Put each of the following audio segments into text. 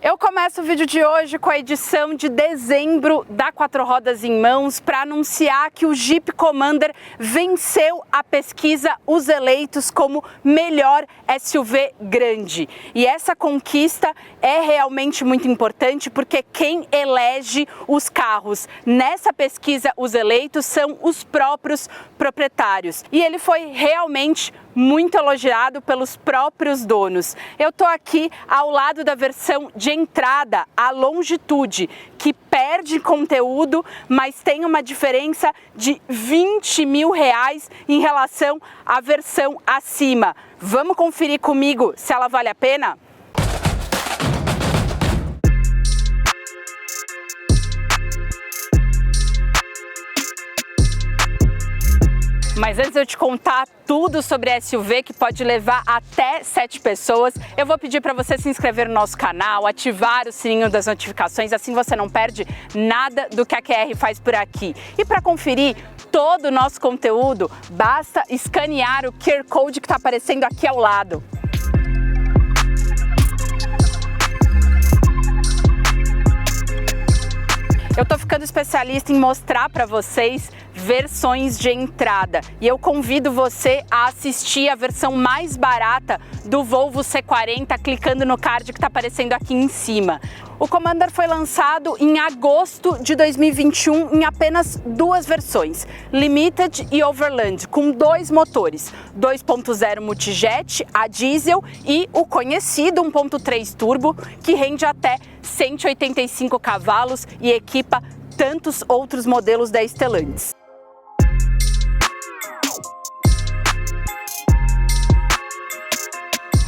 Eu começo o vídeo de hoje com a edição de dezembro da Quatro Rodas em Mãos para anunciar que o Jeep Commander venceu a pesquisa Os Eleitos como melhor SUV grande. E essa conquista é realmente muito importante porque quem elege os carros nessa pesquisa Os Eleitos são os próprios proprietários. E ele foi realmente muito elogiado pelos próprios donos. Eu tô aqui ao lado da versão de entrada, a Longitude, que perde conteúdo, mas tem uma diferença de R$20 mil em relação à versão acima. Vamos conferir comigo se ela vale a pena? Mas antes de eu te contar tudo sobre SUV, que pode levar até 7 pessoas, eu vou pedir para você se inscrever no nosso canal, ativar o sininho das notificações, assim você não perde nada do que a QR faz por aqui. E para conferir todo o nosso conteúdo, basta escanear o QR Code que está aparecendo aqui ao lado. Eu tô ficando especialista em mostrar para vocês versões de entrada e eu convido você a assistir a versão mais barata do Volvo C40 clicando no card que está aparecendo aqui em cima. O Commander foi lançado em agosto de 2021 em apenas 2 versões, Limited e Overland, com 2 motores, 2.0 multijet a diesel e o conhecido 1.3 turbo, que rende até 185 cavalos e equipa tantos outros modelos da Stellantis.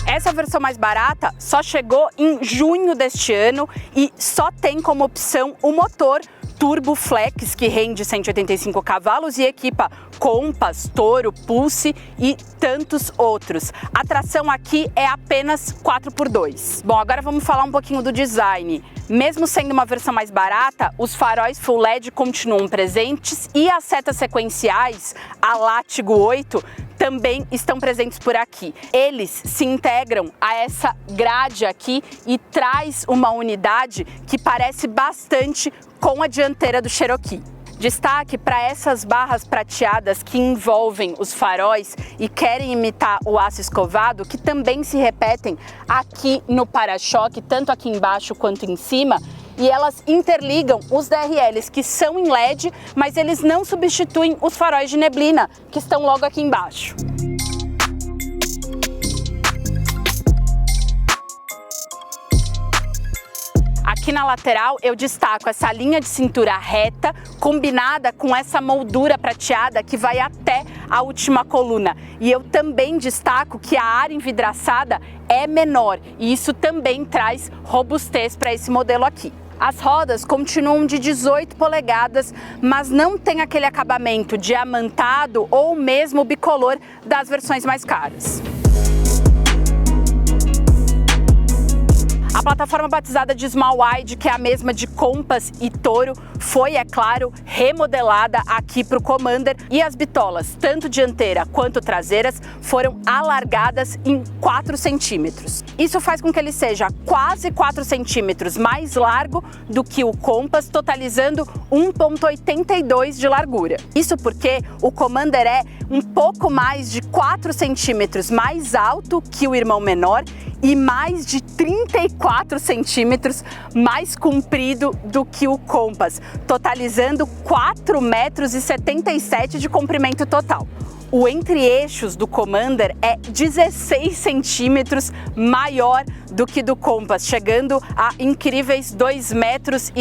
Essa versão mais barata só chegou em junho deste ano e só tem como opção o motor Turbo Flex, que rende 185 cavalos e equipa Compass, Toro, Pulse e tantos outros. A tração aqui é apenas 4x2. Bom, agora vamos falar um pouquinho do design. Mesmo sendo uma versão mais barata, os faróis Full LED continuam presentes e as setas sequenciais, a Látigo 8, também estão presentes por aqui. Eles se integram a essa grade aqui e traz uma unidade que parece bastante com a dianteira do Cherokee. Destaque para essas barras prateadas que envolvem os faróis e querem imitar o aço escovado, que também se repetem aqui no para-choque, tanto aqui embaixo quanto em cima, e elas interligam os DRLs que são em LED, mas eles não substituem os faróis de neblina, que estão logo aqui embaixo. Aqui na lateral eu destaco essa linha de cintura reta, combinada com essa moldura prateada que vai até a última coluna. E eu também destaco que a área envidraçada é menor e isso também traz robustez para esse modelo aqui. As rodas continuam de 18 polegadas, mas não tem aquele acabamento diamantado ou mesmo bicolor das versões mais caras. A plataforma batizada de Small Wide, que é a mesma de Compass e Toro, foi, é claro, remodelada aqui para o Commander e as bitolas, tanto dianteira quanto traseiras, foram alargadas em 4 centímetros. Isso faz com que ele seja quase 4 centímetros mais largo do que o Compass, totalizando 1,82 de largura. Isso porque o Commander é um pouco mais de 4 centímetros mais alto que o irmão menor e mais de 34 centímetros mais comprido do que o Compass, totalizando 4,77 metros de comprimento total. O entre-eixos do Commander é 16 centímetros maior do que do Compass, chegando a incríveis 2,79 metros,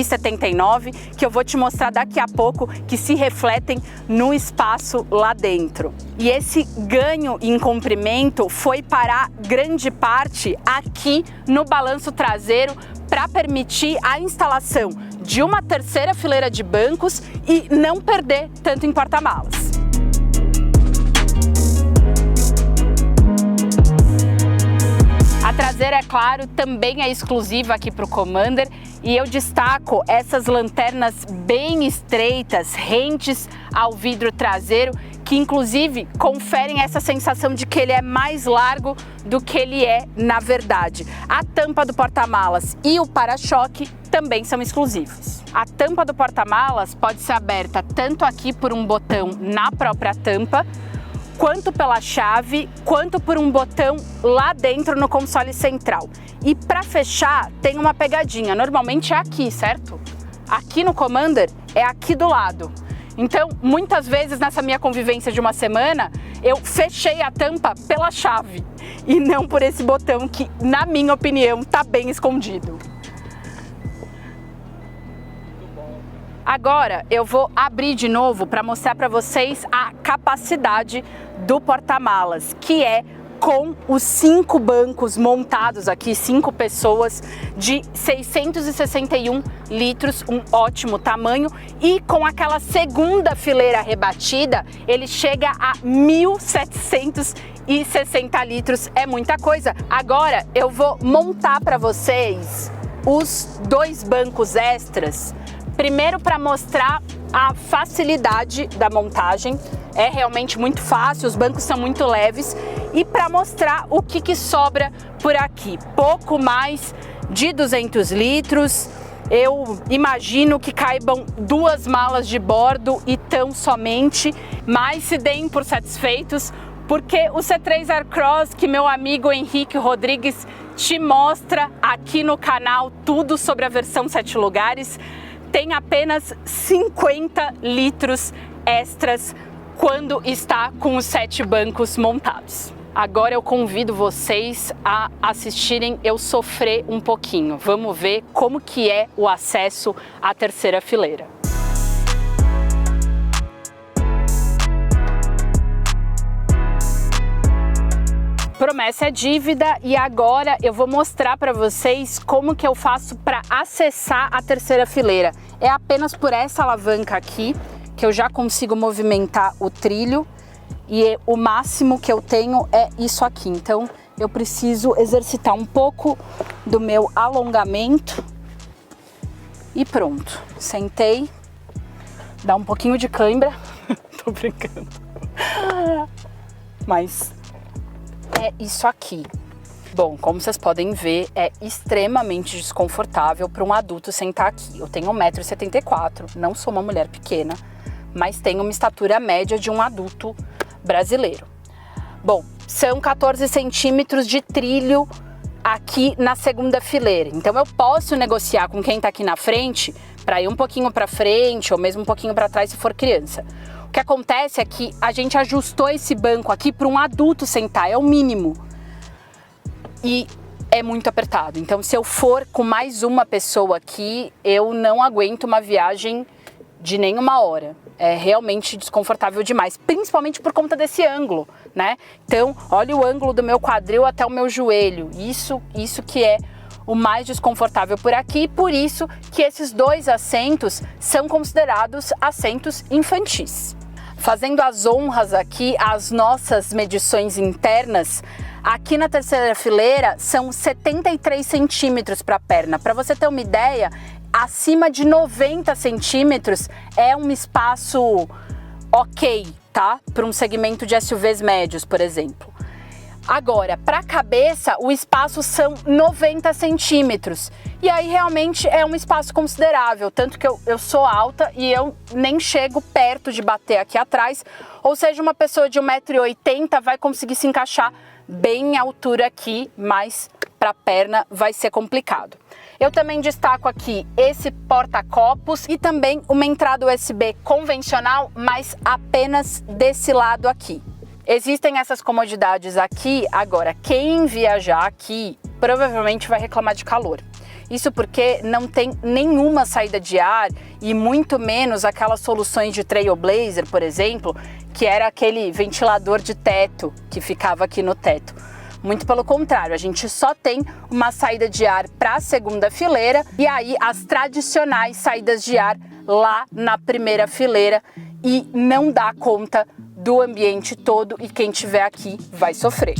que eu vou te mostrar daqui a pouco, que se refletem no espaço lá dentro. E esse ganho em comprimento foi parar grande parte aqui no balanço traseiro para permitir a instalação de uma terceira fileira de bancos e não perder tanto em porta-malas. A traseira, é claro, também é exclusiva aqui para o Commander e eu destaco essas lanternas bem estreitas, rentes ao vidro traseiro, que inclusive conferem essa sensação de que ele é mais largo do que ele é na verdade. A tampa do porta-malas e o para-choque também são exclusivos. A tampa do porta-malas pode ser aberta tanto aqui por um botão na própria tampa, quanto pela chave, quanto por um botão lá dentro no console central. E para fechar tem uma pegadinha, normalmente é aqui, certo? Aqui no Commander é aqui do lado. Então, muitas vezes nessa minha convivência de uma semana, eu fechei a tampa pela chave e não por esse botão que, na minha opinião, tá bem escondido. Agora eu vou abrir de novo para mostrar para vocês a capacidade do porta-malas, que é com os 5 bancos montados aqui, 5 pessoas, de 661 litros, um ótimo tamanho, e com aquela segunda fileira rebatida, ele chega a 1.760 litros, é muita coisa. Agora eu vou montar para vocês os 2 bancos extras, primeiro para mostrar a facilidade da montagem. É realmente muito fácil, os bancos são muito leves, e para mostrar o que sobra por aqui. Pouco mais de 200 litros, eu imagino que caibam 2 malas de bordo e tão somente, mas se deem por satisfeitos, porque o C3 Aircross, que meu amigo Henrique Rodrigues te mostra aqui no canal tudo sobre a versão 7 lugares, tem apenas 50 litros extras quando está com os 7 bancos montados. Agora eu convido vocês a assistirem eu sofrer um pouquinho. Vamos ver como que é o acesso à terceira fileira. Promessa é dívida, e agora eu vou mostrar para vocês como que eu faço para acessar a terceira fileira. É apenas por essa alavanca aqui que eu já consigo movimentar o trilho, e o máximo que eu tenho é isso aqui. Então eu preciso exercitar um pouco do meu alongamento e pronto. Sentei, dá um pouquinho de cãibra, tô brincando, mas é isso aqui. Bom, como vocês podem ver, é extremamente desconfortável para um adulto sentar aqui. Eu tenho 1,74 m, não sou uma mulher pequena, mas tenho uma estatura média de um adulto brasileiro. Bom, são 14 centímetros de trilho aqui na segunda fileira. Então eu posso negociar com quem está aqui na frente para ir um pouquinho para frente ou mesmo um pouquinho para trás se for criança. O que acontece é que a gente ajustou esse banco aqui para um adulto sentar, é o mínimo. E é muito apertado. Então se eu for com mais uma pessoa aqui, eu não aguento uma viagem de nem 1 hora. É realmente desconfortável demais, principalmente por conta desse ângulo, né? Então, olha o ângulo do meu quadril até o meu joelho. Isso que é o mais desconfortável por aqui, por isso que esses 2 assentos são considerados assentos infantis. Fazendo as honras aqui às nossas medições internas, aqui na terceira fileira são 73 centímetros para a perna. Para você ter uma ideia, acima de 90 centímetros é um espaço ok, tá? Para um segmento de SUVs médios, por exemplo. Agora, para a cabeça, o espaço são 90 centímetros. E aí realmente é um espaço considerável, tanto que eu sou alta e eu nem chego perto de bater aqui atrás. Ou seja, uma pessoa de 1,80 m vai conseguir se encaixar bem em altura aqui, mas para a perna vai ser complicado. Eu também destaco aqui esse porta-copos e também uma entrada USB convencional, mas apenas desse lado aqui. Existem essas comodidades aqui. Agora, quem viajar aqui provavelmente vai reclamar de calor. Isso porque não tem nenhuma saída de ar e muito menos aquelas soluções de Trailblazer, por exemplo, que era aquele ventilador de teto que ficava aqui no teto. Muito pelo contrário, a gente só tem uma saída de ar para a segunda fileira e aí as tradicionais saídas de ar lá na primeira fileira, e não dá conta do ambiente todo, e quem tiver aqui vai sofrer.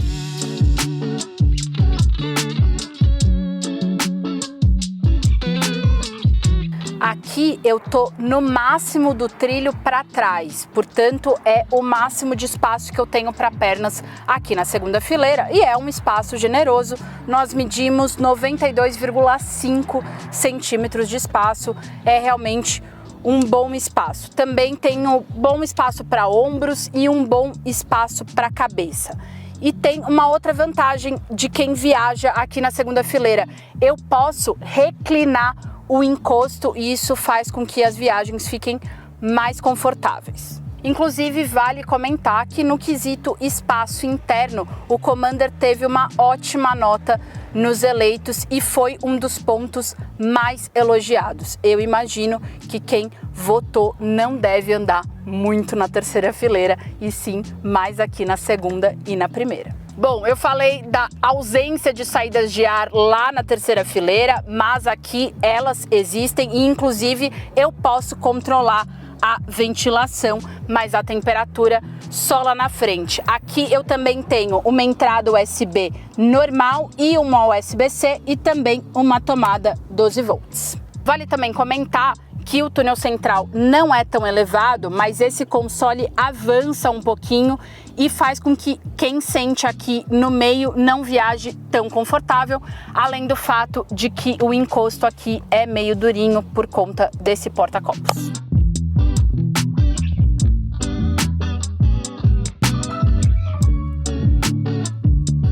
Aqui aqui eu tô no máximo do trilho para trás, portanto é o máximo de espaço que eu tenho para pernas aqui na segunda fileira e é um espaço generoso. Nós medimos 92,5 centímetros de espaço, é realmente um bom espaço. Também tenho bom espaço para ombros e um bom espaço para cabeça. E tem uma outra vantagem de quem viaja aqui na segunda fileira. Eu posso reclinar o encosto e isso faz com que as viagens fiquem mais confortáveis. Inclusive, vale comentar que no quesito espaço interno, o Commander teve uma ótima nota nos eleitos e foi um dos pontos mais elogiados. Eu imagino que quem votou não deve andar muito na terceira fileira e sim mais aqui na segunda e na primeira. Bom, eu falei da ausência de saídas de ar lá na terceira fileira, mas aqui elas existem e inclusive eu posso controlar a ventilação, mas a temperatura só lá na frente. Aqui eu também tenho uma entrada USB normal e uma USB-C e também uma tomada 12 volts. Vale também comentar que o túnel central não é tão elevado, mas esse console avança um pouquinho e faz com que quem sente aqui no meio não viaje tão confortável, além do fato de que o encosto aqui é meio durinho por conta desse porta-copos.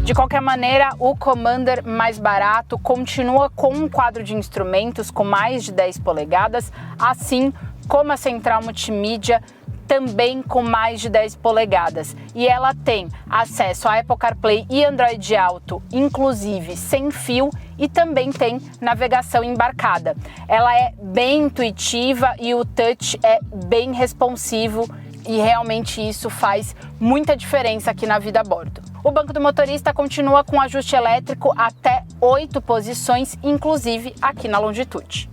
De qualquer maneira, o Commander mais barato continua com um quadro de instrumentos com mais de 10 polegadas, assim como a central multimídia também com mais de 10 polegadas. E ela tem acesso a Apple CarPlay e Android Auto, inclusive sem fio, e também tem navegação embarcada. Ela é bem intuitiva e o touch é bem responsivo e realmente isso faz muita diferença aqui na vida a bordo. O banco do motorista continua com ajuste elétrico até 8 posições, inclusive aqui na longitude.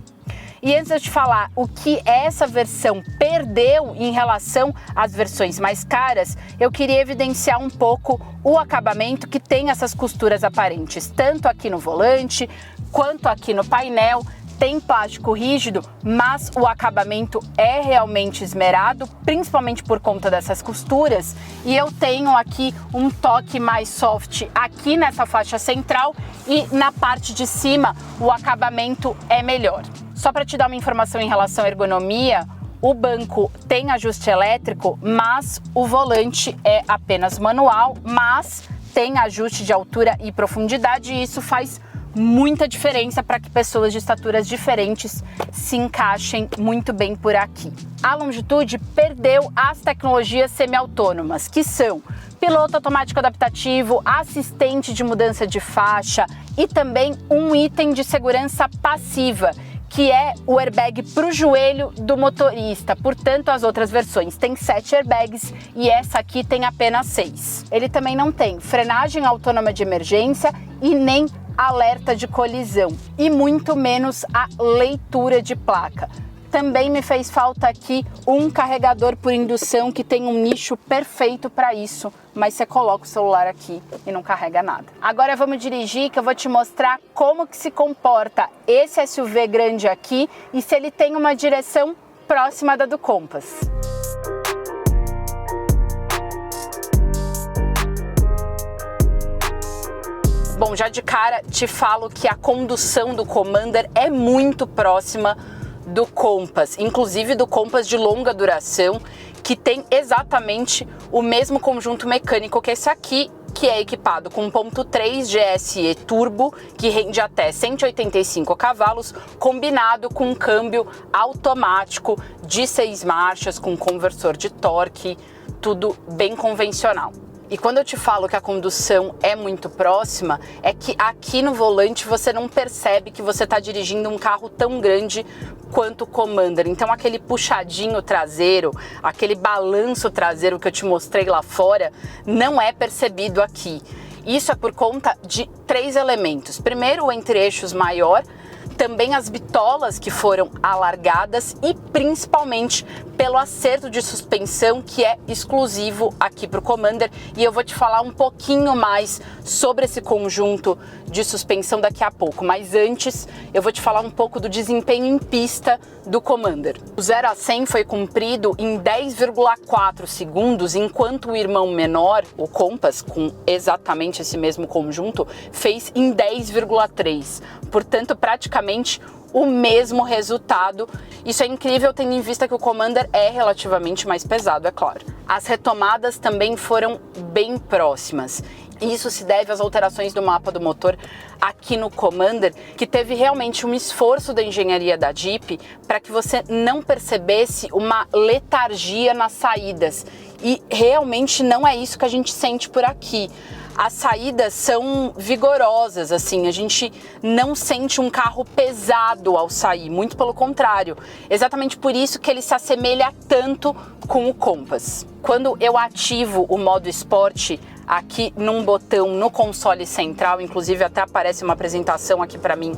E antes de falar o que essa versão perdeu em relação às versões mais caras, eu queria evidenciar um pouco o acabamento que tem essas costuras aparentes, tanto aqui no volante quanto aqui no painel. Tem plástico rígido, mas o acabamento é realmente esmerado, principalmente por conta dessas costuras. E eu tenho aqui um toque mais soft aqui nessa faixa central e na parte de cima o acabamento é melhor. Só para te dar uma informação em relação à ergonomia, o banco tem ajuste elétrico, mas o volante é apenas manual, mas tem ajuste de altura e profundidade e isso faz muita diferença para que pessoas de estaturas diferentes se encaixem muito bem por aqui. A Longitude perdeu as tecnologias semi-autônomas, que são piloto automático adaptativo, assistente de mudança de faixa e também um item de segurança passiva, que é o airbag para o joelho do motorista. Portanto, as outras versões têm 7 airbags e essa aqui tem apenas 6. Ele também não tem frenagem autônoma de emergência e nem alerta de colisão e muito menos a leitura de placa. Também me fez falta aqui um carregador por indução que tem um nicho perfeito para isso, mas você coloca o celular aqui e não carrega nada. Agora vamos dirigir que eu vou te mostrar como que se comporta esse SUV grande aqui e se ele tem uma direção próxima da do Compass. Bom, já de cara te falo que a condução do Commander é muito próxima do Compass, inclusive do Compass de longa duração, que tem exatamente o mesmo conjunto mecânico que esse aqui, que é equipado com 1.3 GSE Turbo, que rende até 185 cavalos, combinado com um câmbio automático de 6 marchas, com conversor de torque, tudo bem convencional. E quando eu te falo que a condução é muito próxima, é que aqui no volante você não percebe que você está dirigindo um carro tão grande quanto o Commander. Então aquele puxadinho traseiro, aquele balanço traseiro que eu te mostrei lá fora, não é percebido aqui. Isso é por conta de 3 elementos. Primeiro, o entre-eixos maior, também as bitolas que foram alargadas e principalmente pelo acerto de suspensão que é exclusivo aqui para o Commander, e eu vou te falar um pouquinho mais sobre esse conjunto de suspensão daqui a pouco, mas antes eu vou te falar um pouco do desempenho em pista do Commander. O 0 a 100 foi cumprido em 10,4 segundos, enquanto o irmão menor, o Compass, com exatamente esse mesmo conjunto, fez em 10,3. Portanto, praticamente o mesmo resultado. Isso é incrível tendo em vista que o Commander é relativamente mais pesado, é claro. As retomadas também foram bem próximas. Isso se deve às alterações do mapa do motor aqui no Commander, que teve realmente um esforço da engenharia da Jeep para que você não percebesse uma letargia nas saídas. E realmente não é isso que a gente sente por aqui. As saídas são vigorosas, assim, a gente não sente um carro pesado ao sair, muito pelo contrário. Exatamente por isso que ele se assemelha tanto com o Compass. Quando eu ativo o modo esporte aqui num botão no console central, inclusive até aparece uma apresentação aqui para mim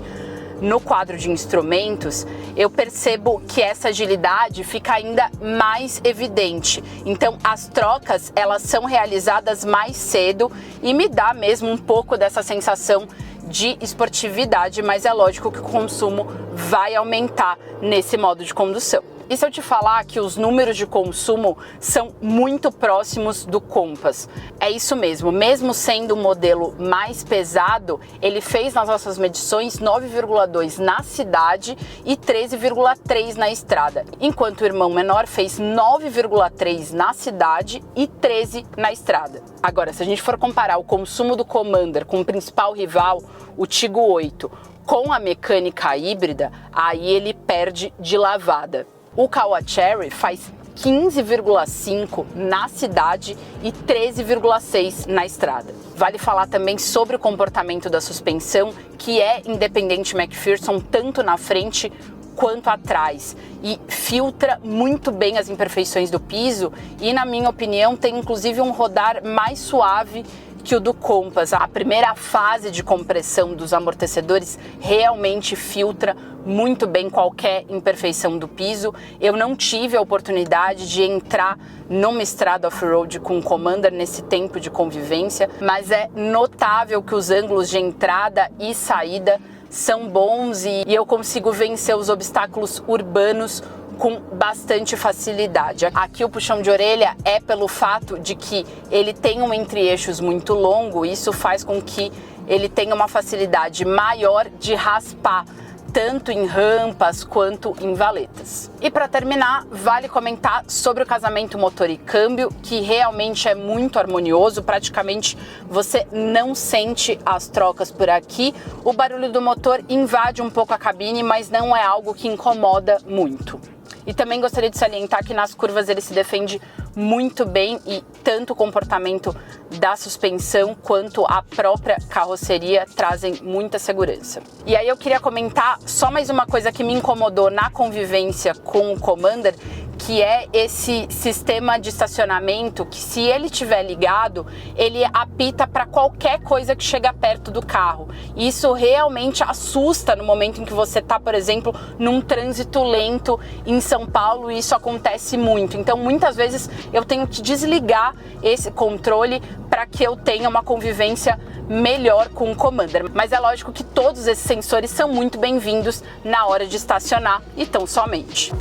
no quadro de instrumentos, eu percebo que essa agilidade fica ainda mais evidente. Então as trocas, elas são realizadas mais cedo e me dá mesmo um pouco dessa sensação de esportividade, mas é lógico que o consumo vai aumentar nesse modo de condução. E se eu te falar que os números de consumo são muito próximos do Compass? É isso mesmo sendo um modelo mais pesado, ele fez nas nossas medições 9,2 na cidade e 13,3 na estrada, enquanto o irmão menor fez 9,3 na cidade e 13 na estrada. Agora, se a gente for comparar o consumo do Commander com o principal rival, o Tiggo 8, com a mecânica híbrida, aí ele perde de lavada. O Caoa Chery faz 15,5 na cidade e 13,6 na estrada. Vale falar também sobre o comportamento da suspensão, que é independente McPherson tanto na frente quanto atrás e filtra muito bem as imperfeições do piso e, na minha opinião, tem inclusive um rodar mais suave que o do Compass. A primeira fase de compressão dos amortecedores realmente filtra muito bem qualquer imperfeição do piso. Eu não tive a oportunidade de entrar numa estrada off-road com o Commander nesse tempo de convivência, mas é notável que os ângulos de entrada e saída são bons e eu consigo vencer os obstáculos urbanos com bastante facilidade. Aqui o puxão de orelha é pelo fato de que ele tem um entre-eixos muito longo, isso faz com que ele tenha uma facilidade maior de raspar, tanto em rampas quanto em valetas. E para terminar, vale comentar sobre o casamento motor e câmbio, que realmente é muito harmonioso, praticamente você não sente as trocas por aqui. O barulho do motor invade um pouco a cabine, mas não é algo que incomoda muito. E também gostaria de salientar que nas curvas ele se defende muito bem e tanto o comportamento da suspensão quanto a própria carroceria trazem muita segurança. E aí eu queria comentar só mais uma coisa que me incomodou na convivência com o Commander, que é esse sistema de estacionamento que, se ele estiver ligado, ele apita para qualquer coisa que chega perto do carro. Isso realmente assusta no momento em que você está, por exemplo, num trânsito lento em São Paulo, e isso acontece muito. Então, muitas vezes eu tenho que desligar esse controle para que eu tenha uma convivência melhor com o Commander. Mas é lógico que todos esses sensores são muito bem-vindos na hora de estacionar e tão somente.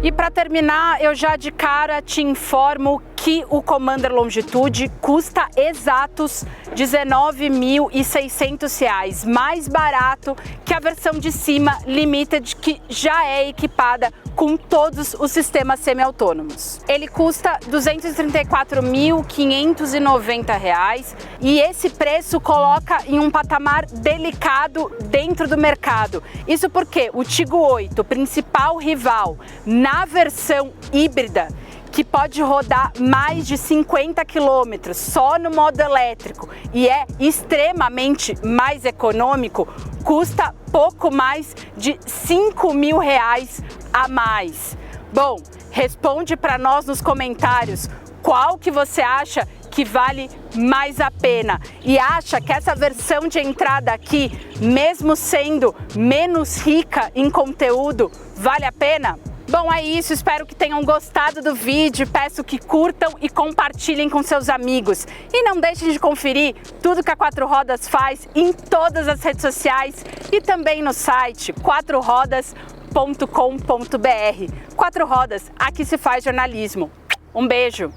E para terminar, eu já de cara te informo que o Commander Longitude custa exatos R$19.600, mais barato que a versão de cima Limited, que já é equipada com todos os sistemas semi-autônomos. Ele custa R$ 234.590 e esse preço coloca em um patamar delicado dentro do mercado. Isso porque o Tiggo 8, principal rival, na versão híbrida, que pode rodar mais de 50 km só no modo elétrico e é extremamente mais econômico, custa pouco mais de R$5.000 a mais. Bom, responde para nós nos comentários qual que você acha que vale mais a pena e acha que essa versão de entrada aqui, mesmo sendo menos rica em conteúdo, vale a pena? Bom, é isso, espero que tenham gostado do vídeo, peço que curtam e compartilhem com seus amigos. E não deixem de conferir tudo que a Quatro Rodas faz em todas as redes sociais e também no site quatrorodas.com.br. Quatro Rodas, aqui se faz jornalismo. Um beijo!